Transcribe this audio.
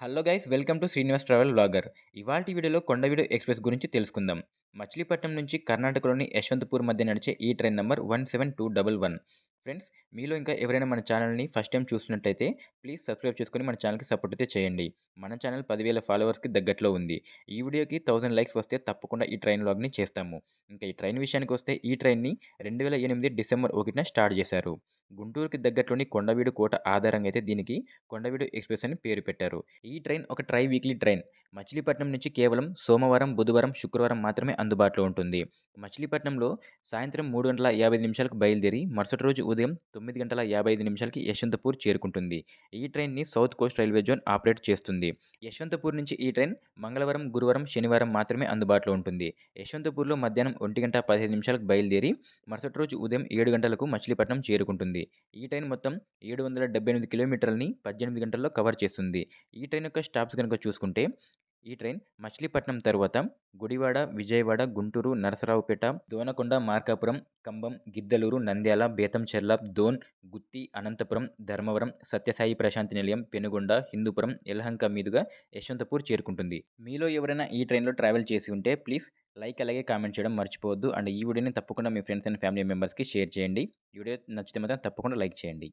Hello guys welcome to Srinivas travel vlogger. ఇవాల్టి వీడియోలో Kondaveedu express గురించి తెలుసుకుందాం. మచిలీపట్నం నుంచి కర్ణాటకలోని యశ్వంతపూర్ మధ్య నడిచే ఈ ట్రైన్ నంబర్ 17211. ఫ్రెండ్స్, మీలో ఇంకా ఎవరైనా మన ఛానల్‌ని ఫస్ట్ టైమ్ చూస్తున్నట్టయితే ప్లీజ్ సబ్స్క్రైబ్ చేసుకొని మన ఛానల్‌కి సపోర్ట్ అయితే చేయండి. మన ఛానల్ 10,000 ఫాలోవర్స్‌కి దగ్గరలో ఉంది. ఈ వీడియోకి 1000 లైక్స్ వస్తే తప్పకుండా ఈ ట్రైన్ వ్లాగ్‌ని చేస్తాము. ఇంకా ఈ ట్రైన్ విషయానికొస్తే ఈ ట్రైన్‌ని 2008 డిసెంబర్ 1న స్టార్ట్ చేశారు. గుంటూరుకి దగ్గరలోని కొండవీడు కోట ఆధారంగా అయితే దీనికి కొండవీడు ఎక్స్‌ప్రెస్ అని పేరు పెట్టారు. ఈ ట్రైన్ ఒక ట్రై వీక్లీ ట్రైన్. మచిలీపట్నం నుంచి కేవలం సోమవారం, బుధవారం, శుక్రవారం మాత్రమే అందుబాటులో ఉంటుంది. మచిలీపట్నంలో సాయంత్రం 3:55 నిమిషాలకు బయలుదేరి మరుసటి రోజు ఉదయం 9:55 నిమిషాలకి యశ్వంతపూర్ చేరుకుంటుంది. ఈ ట్రైన్‌ని south coast railway zone operate చేస్తుంది. యశ్వంతపూర్ నుంచి ఈ ట్రైన్ మంగళవారం, గురువారం, శనివారం మాత్రమే అందుబాటులో ఉంటుంది. యశ్వంతపూర్‌లో మధ్యాహ్నం 1:15 నిమిషాలకు బయలుదేరి మరుసటి రోజు ఉదయం 7 గంటలకు మచిలీపట్నం చేరుకుంటుంది. ఈ ట్రైన్ మొత్తం 778 కిలోమీటర్లని 18 గంటల్లో కవర్ చేస్తుంది. ఈ ట్రైన్ యొక్క స్టాప్స్ గనుక చూసుకుంటే, ఈ ట్రైన్ మచిలీపట్నం తరువాత గుడివాడ, విజయవాడ, గుంటూరు, నరసరావుపేట, దోనకొండ, మార్కాపురం, కంభం, గిద్దలూరు, నంద్యాల, బేతంచెర్ల, దోన్, గుత్తి, అనంతపురం, ధర్మవరం, సత్యసాయి ప్రశాంతి నిలయం, పెనుగొండ, హిందూపురం, యలహంక మీదుగా యశ్వంతపూర్ చేరుకుంటుంది. మీలో ఎవరైనా ఈ ట్రైన్‌లో ట్రావెల్ చేసి ఉంటే ప్లీజ్ లైక్ అలాగే కామెంట్ చేయడం మర్చిపోవద్దు. అండ్ ఈ వీడియోని తప్పకుండా మీ ఫ్రెండ్స్ అండ్ ఫ్యామిలీ మెంబర్స్‌కి షేర్ చేయండి. ఈ వీడియో నచ్చితే మాత్రం తప్పకుండా లైక్ చేయండి.